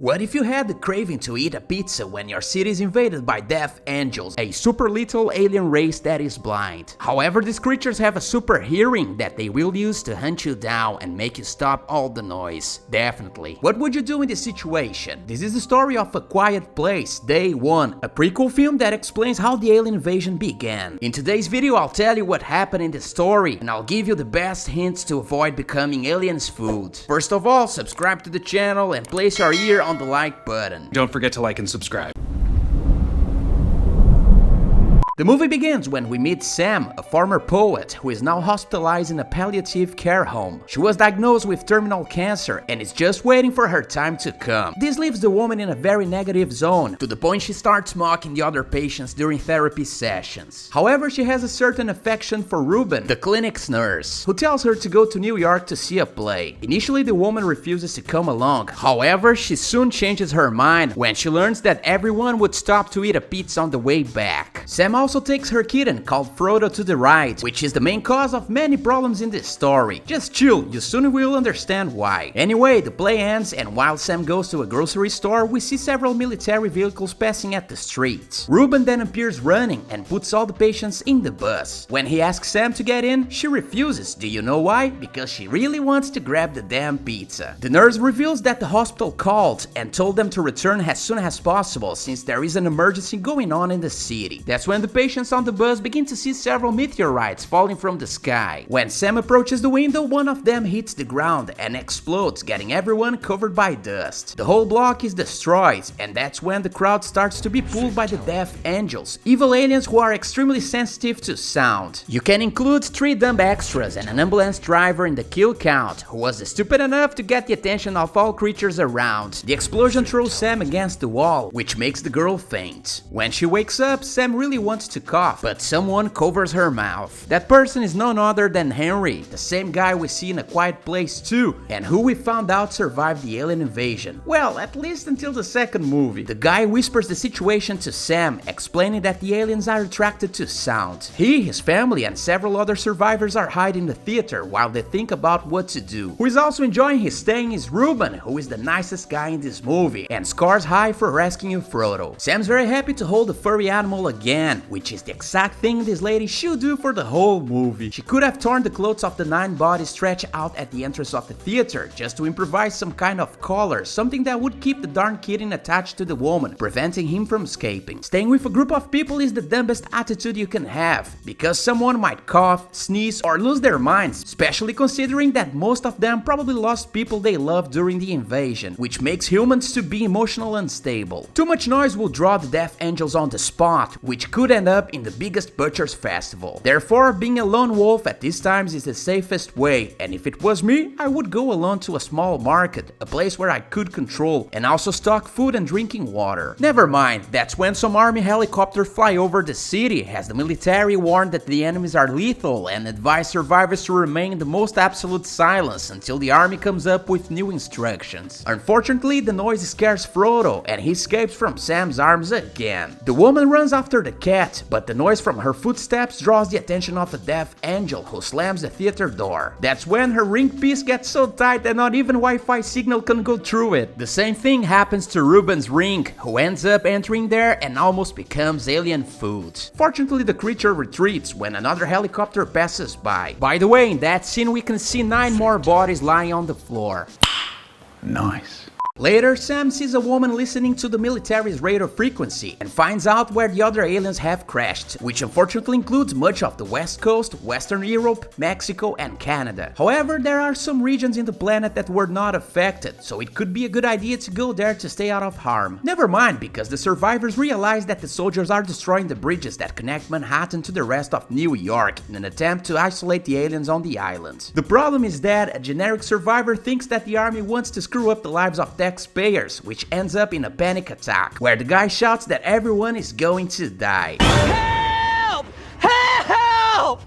What if you had the craving to eat a pizza when your city is invaded by death angels, a super little alien race that is blind? However, these creatures have a super hearing that they will use to hunt you down and make you stop all the noise. Definitely. What would you do in this situation? This is the story of A Quiet Place, Day 1, a prequel film that explains how the alien invasion began. In today's video, I'll tell you what happened in the story, and I'll give you the best hints to avoid becoming aliens' food. First of all, subscribe to the channel and place your ear on the like button. Don't forget to like and subscribe. The movie begins when we meet Sam, a former poet who is now hospitalized in a palliative care home. She was diagnosed with terminal cancer and is just waiting for her time to come. This leaves the woman in a very negative zone, to the point she starts mocking the other patients during therapy sessions. However, she has a certain affection for Ruben, the clinic's nurse, who tells her to go to New York to see a play. Initially, the woman refuses to come along. However, she soon changes her mind when she learns that everyone would stop to eat a pizza on the way back. Sam also takes her kitten called Frodo to the ride, which is the main cause of many problems in this story. Just chill, you soon will understand why. Anyway, the play ends, and while Sam goes to a grocery store, we see several military vehicles passing at the street. Ruben then appears running and puts all the patients in the bus. When he asks Sam to get in, she refuses. Do you know why? Because she really wants to grab the damn pizza. The nurse reveals that the hospital called and told them to return as soon as possible since there is an emergency going on in the city. That's when the patients on the bus begin to see several meteorites falling from the sky. When Sam approaches the window, one of them hits the ground and explodes, getting everyone covered by dust. The whole block is destroyed, and that's when the crowd starts to be pulled by the death angels, evil aliens who are extremely sensitive to sound. You can include 3 dumb extras and an ambulance driver in the kill count, who was stupid enough to get the attention of all creatures around. The explosion throws Sam against the wall, which makes the girl faint. When she wakes up, Sam really wants to cough, but someone covers her mouth. That person is none other than Henry, the same guy we see in A Quiet Place 2, and who we found out survived the alien invasion. Well, at least until the second movie. The guy whispers the situation to Sam, explaining that the aliens are attracted to sound. He, his family, and several other survivors are hiding in the theater while they think about what to do. Who is also enjoying his staying is Ruben, who is the nicest guy in this movie, and scores high for rescuing Frodo. Sam's very happy to hold a furry animal again, which is the exact thing this lady should do for the whole movie. She could have torn the clothes of the 9 bodies stretched out at the entrance of the theater just to improvise some kind of collar, something that would keep the darn kitten attached to the woman, preventing him from escaping. Staying with a group of people is the dumbest attitude you can have, because someone might cough, sneeze, or lose their minds, especially considering that most of them probably lost people they loved during the invasion, which makes humans to be emotional unstable. Too much noise will draw the death angels on the spot, which could end up in the biggest butcher's festival. Therefore, being a lone wolf at these times is the safest way, and if it was me, I would go alone to a small market, a place where I could control, and also stock food and drinking water. Never mind, that's when some army helicopters fly over the city, as the military warn that the enemies are lethal and advise survivors to remain in the most absolute silence until the army comes up with new instructions. Unfortunately, the noise scares Frodo, and he escapes from Sam's arms again. The woman runs after the cat, but the noise from her footsteps draws the attention of a death angel who slams the theater door. That's when her ring piece gets so tight that not even Wi-Fi signal can go through it. The same thing happens to Ruben's ring, who ends up entering there and almost becomes alien food. Fortunately, the creature retreats when another helicopter passes by. By the way, in that scene we can see 9 more bodies lying on the floor. Nice. Later, Sam sees a woman listening to the military's radio frequency and finds out where the other aliens have crashed, which unfortunately includes much of the West Coast, Western Europe, Mexico, and Canada. However, there are some regions in the planet that were not affected, so it could be a good idea to go there to stay out of harm. Never mind, because the survivors realize that the soldiers are destroying the bridges that connect Manhattan to the rest of New York in an attempt to isolate the aliens on the island. The problem is that a generic survivor thinks that the army wants to screw up the lives of taxpayers, which ends up in a panic attack, where the guy shouts that everyone is going to die. Help! Help!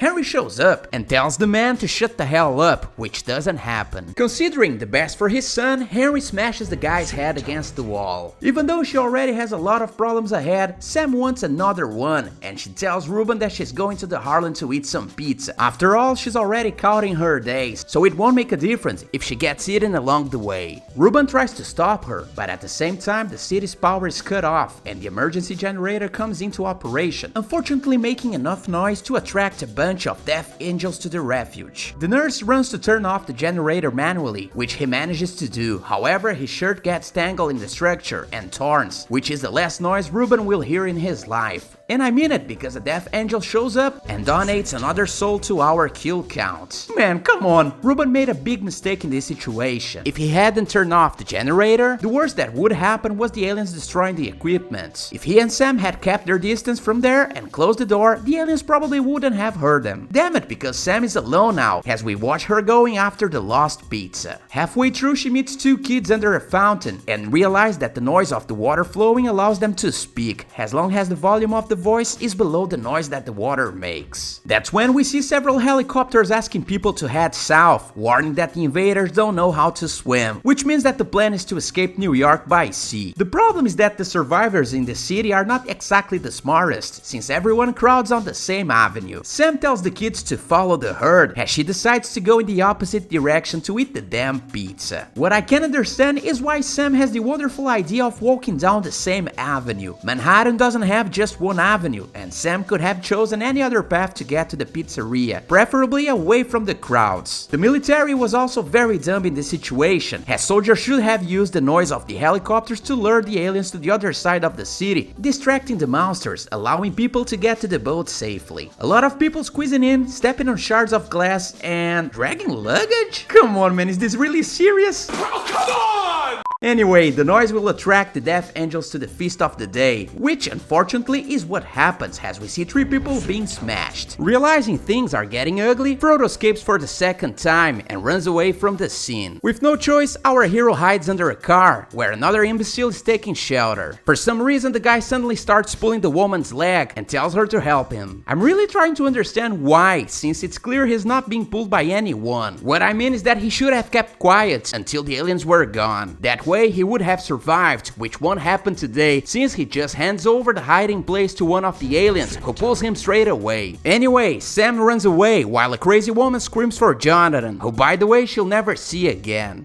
Henry shows up and tells the man to shut the hell up, which doesn't happen. Considering the best for his son, Henry smashes the guy's head against the wall. Even though she already has a lot of problems ahead, Sam wants another one, and she tells Ruben that she's going to the Harlem to eat some pizza. After all, she's already counting her days, so it won't make a difference if she gets eaten along the way. Ruben tries to stop her, but at the same time the city's power is cut off and the emergency generator comes into operation, unfortunately making enough noise to attract a bunch of death angels to the refuge. The nurse runs to turn off the generator manually, which he manages to do. However, his shirt gets tangled in the structure and torns, which is the last noise Ruben will hear in his life. And I mean it, because a death angel shows up and donates another soul to our kill count. Man, come on, Ruben made a big mistake in this situation. If he hadn't turned off the generator, the worst that would happen was the aliens destroying the equipment. If he and Sam had kept their distance from there and closed the door, the aliens probably wouldn't have heard them. Damn it, because Sam is alone now, as we watch her going after the lost pizza. Halfway through, she meets two kids under a fountain and realizes that the noise of the water flowing allows them to speak, as long as the volume of the voice is below the noise that the water makes. That's when we see several helicopters asking people to head south, warning that the invaders don't know how to swim, which means that the plan is to escape New York by sea. The problem is that the survivors in the city are not exactly the smartest, since everyone crowds on the same avenue. Sam tells the kids to follow the herd, as she decides to go in the opposite direction to eat the damn pizza. What I can understand is why Sam has the wonderful idea of walking down the same avenue. Manhattan doesn't have just one avenue, and Sam could have chosen any other path to get to the pizzeria, preferably away from the crowds. The military was also very dumb in this situation, as soldiers should have used the noise of the helicopters to lure the aliens to the other side of the city, distracting the monsters, allowing people to get to the boat safely. A lot of people squeezing in, stepping on shards of glass, and dragging luggage? Come on, man, is this really serious? Oh, come on! Anyway, the noise will attract the death angels to the feast of the day, which unfortunately is what happens as we see three people being smashed. Realizing things are getting ugly, Frodo escapes for the second time and runs away from the scene. With no choice, our hero hides under a car, where another imbecile is taking shelter. For some reason, the guy suddenly starts pulling the woman's leg and tells her to help him. I'm really trying to understand why, since it's clear he's not being pulled by anyone. What I mean is that he should have kept quiet until the aliens were gone. That way he would have survived, which won't happen today, since he just hands over the hiding place to one of the aliens, who pulls him straight away. Anyway, Sam runs away while a crazy woman screams for Jonathan, who by the way she'll never see again.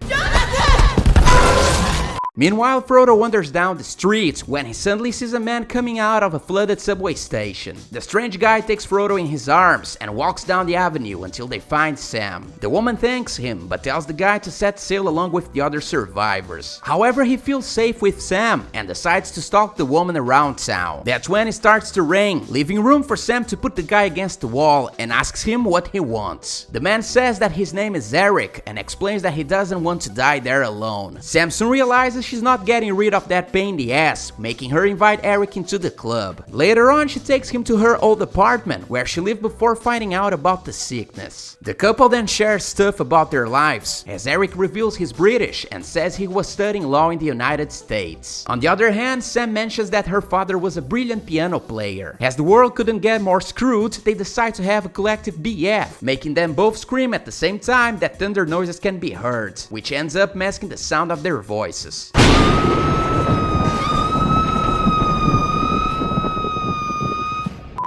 Meanwhile, Frodo wanders down the street when he suddenly sees a man coming out of a flooded subway station. The strange guy takes Frodo in his arms and walks down the avenue until they find Sam. The woman thanks him, but tells the guy to set sail along with the other survivors. However, he feels safe with Sam and decides to stalk the woman around town. That's when it starts to rain, leaving room for Sam to put the guy against the wall and asks him what he wants. The man says that his name is Eric and explains that he doesn't want to die there alone. Sam soon realizes she's not getting rid of that pain in the ass, making her invite Eric into the club. Later on, she takes him to her old apartment, where she lived before finding out about the sickness. The couple then shares stuff about their lives, as Eric reveals he's British and says he was studying law in the United States. On the other hand, Sam mentions that her father was a brilliant piano player. As the world couldn't get more screwed, they decide to have a collective BF, making them both scream at the same time that thunder noises can be heard, which ends up masking the sound of their voices.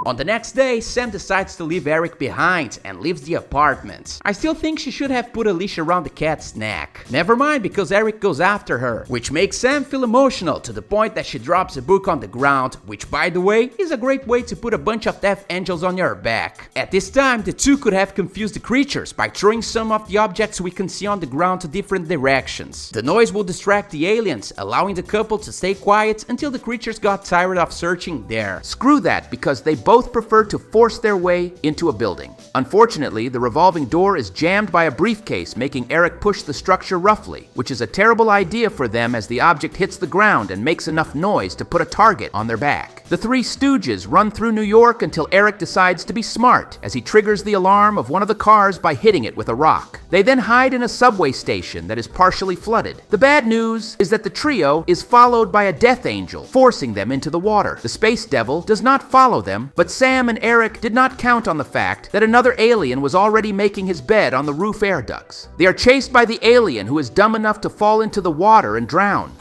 On the next day, Sam decides to leave Eric behind and leaves the apartment. I still think she should have put a leash around the cat's neck. Never mind, because Eric goes after her, which makes Sam feel emotional to the point that she drops a book on the ground, which by the way, is a great way to put a bunch of death angels on your back. At this time, the two could have confused the creatures by throwing some of the objects we can see on the ground to different directions. The noise will distract the aliens, allowing the couple to stay quiet until the creatures got tired of searching there. Screw that, because they both prefer to force their way into a building. Unfortunately, the revolving door is jammed by a briefcase, making Eric push the structure roughly, which is a terrible idea for them as the object hits the ground and makes enough noise to put a target on their back. The three stooges run through New York until Eric decides to be smart as he triggers the alarm of one of the cars by hitting it with a rock. They then hide in a subway station that is partially flooded. The bad news is that the trio is followed by a death angel, forcing them into the water. The space devil does not follow them, but But Sam and Eric did not count on the fact that another alien was already making his bed on the roof air ducts. They are chased by the alien, who is dumb enough to fall into the water and drown.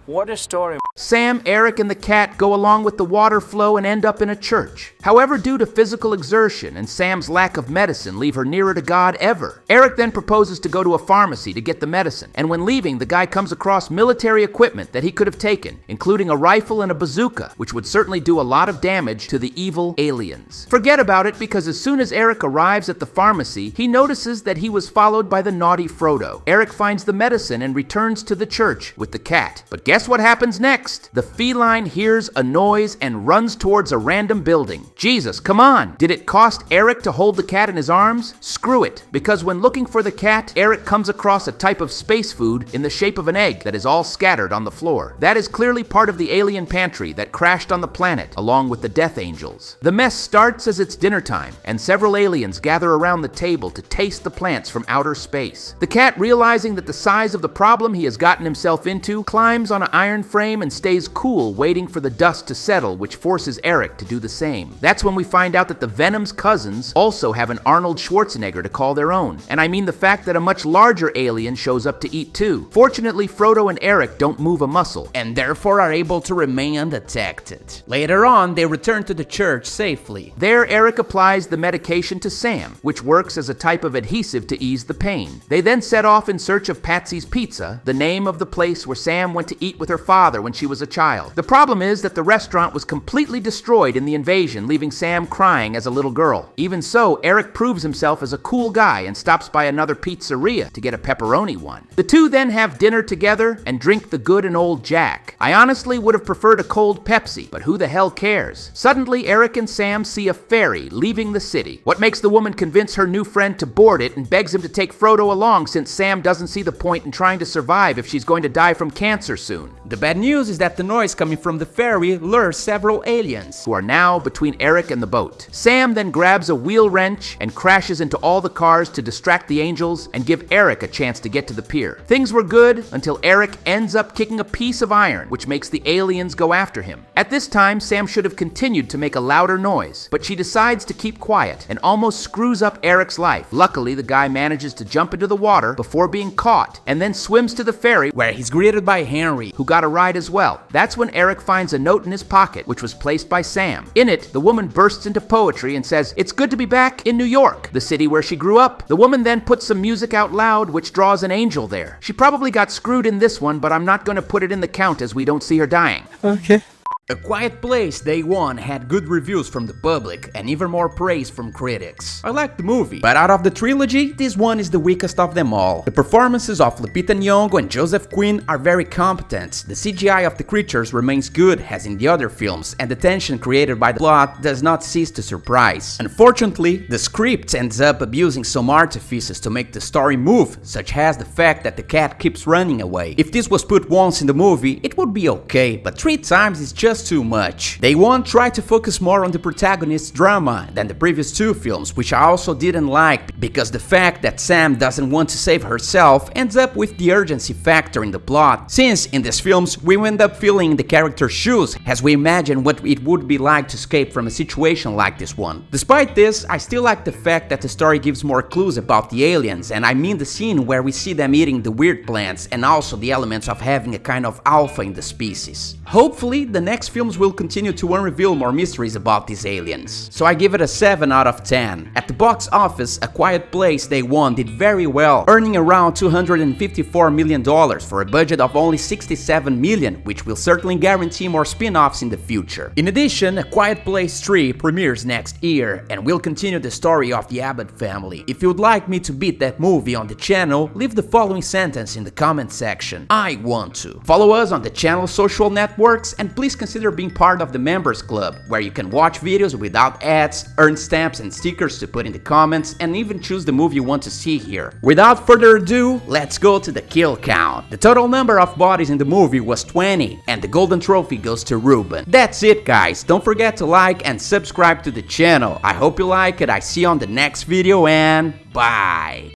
What a story. Sam, Eric, and the cat go along with the water flow and end up in a church. However, due to physical exertion and Sam's lack of medicine leave her nearer to God ever. Eric then proposes to go to a pharmacy to get the medicine, and when leaving, the guy comes across military equipment that he could have taken, including a rifle and a bazooka, which would certainly do a lot of damage to the evil aliens. Forget about it, because as soon as Eric arrives at the pharmacy, he notices that he was followed by the naughty Frodo. Eric finds the medicine and returns to the church with the cat. But guess what happens next? The feline hears a noise and runs towards a random building. Jesus, come on! Did it cost Eric to hold the cat in his arms? Screw it, because when looking for the cat, Eric comes across a type of space food in the shape of an egg that is all scattered on the floor. That is clearly part of the alien pantry that crashed on the planet, along with the Death Angels. The mess starts as it's dinner time, and several aliens gather around the table to taste the plants from outer space. The cat, realizing that the size of the problem he has gotten himself into, climbs on an iron frame and stays cool, waiting for the dust to settle, which forces Eric to do the same. That's when we find out that the Venom's cousins also have an Arnold Schwarzenegger to call their own. And I mean the fact that a much larger alien shows up to eat too. Fortunately, Frodo and Eric don't move a muscle, and therefore are able to remain undetected. Later on, they return to the church safely. There, Eric applies the medication to Sam, which works as a type of adhesive to ease the pain. They then set off in search of Patsy's Pizza, the name of the place where Sam went to eat with her father when she was a child. The problem is that the restaurant was completely destroyed in the invasion, leaving Sam crying as a little girl. Even so, Eric proves himself as a cool guy and stops by another pizzeria to get a pepperoni one. The two then have dinner together and drink the good and old Jack. I honestly would have preferred a cold Pepsi, but who the hell cares? Suddenly, Eric and Sam see a ferry leaving the city. What makes the woman convince her new friend to board it and begs him to take Frodo along, since Sam doesn't see the point in trying to survive if she's going to die from cancer soon. The bad news is that the noise coming from the ferry lures several aliens, who are now between Eric and the boat. Sam then grabs a wheel wrench and crashes into all the cars to distract the angels and give Eric a chance to get to the pier. Things were good until Eric ends up kicking a piece of iron, which makes the aliens go after him. At this time, Sam should have continued to make a louder noise, but she decides to keep quiet and almost screws up Eric's life. Luckily, the guy manages to jump into the water before being caught, and then swims to the ferry, where he's greeted by Henry, who got a ride as well. That's when Eric finds a note in his pocket, which was placed by Sam. In it, the woman bursts into poetry and says, "It's good to be back in New York, the city where she grew up." The woman then puts some music out loud, which draws an angel there. She probably got screwed in this one, but I'm not going to put it in the count as we don't see her dying. Okay. A Quiet Place Day 1 had good reviews from the public and even more praise from critics. I liked the movie, but out of the trilogy, this one is the weakest of them all. The performances of Lupita Nyong'o and Joseph Quinn are very competent. The CGI of the creatures remains good as in the other films, and the tension created by the plot does not cease to surprise. Unfortunately, the script ends up abusing some artifices to make the story move, such as the fact that the cat keeps running away. If this was put once in the movie, it would be okay, but 3 times is just too much. Day 1 tried to focus more on the protagonist's drama than the previous 2 films, which I also didn't like, because the fact that Sam doesn't want to save herself ends up with the urgency factor in the plot, since in these films we end up feeling the character's shoes as we imagine what it would be like to escape from a situation like this one. Despite this, I still like the fact that the story gives more clues about the aliens, and I mean the scene where we see them eating the weird plants, and also the elements of having a kind of alpha in the species. Hopefully, the next films will continue to unreveal more mysteries about these aliens. So I give it a 7 out of 10. At the box office, A Quiet Place Day 1 did very well, earning around $254 million for a budget of only $67 million, which will certainly guarantee more spin-offs in the future. In addition, A Quiet Place 3 premieres next year and will continue the story of the Abbott family. If you would like me to beat that movie on the channel, leave the following sentence in the comment section: I want to. Follow us on the channel's social networks, and please consider being part of the members club, where you can watch videos without ads, earn stamps and stickers to put in the comments, and even choose the movie you want to see here. Without further ado, let's go to the kill count. The total number of bodies in the movie was 20, and the golden trophy goes to Ruben. That's it, guys. Don't forget to like and subscribe to the channel. I hope you like it. I see you on the next video, and bye.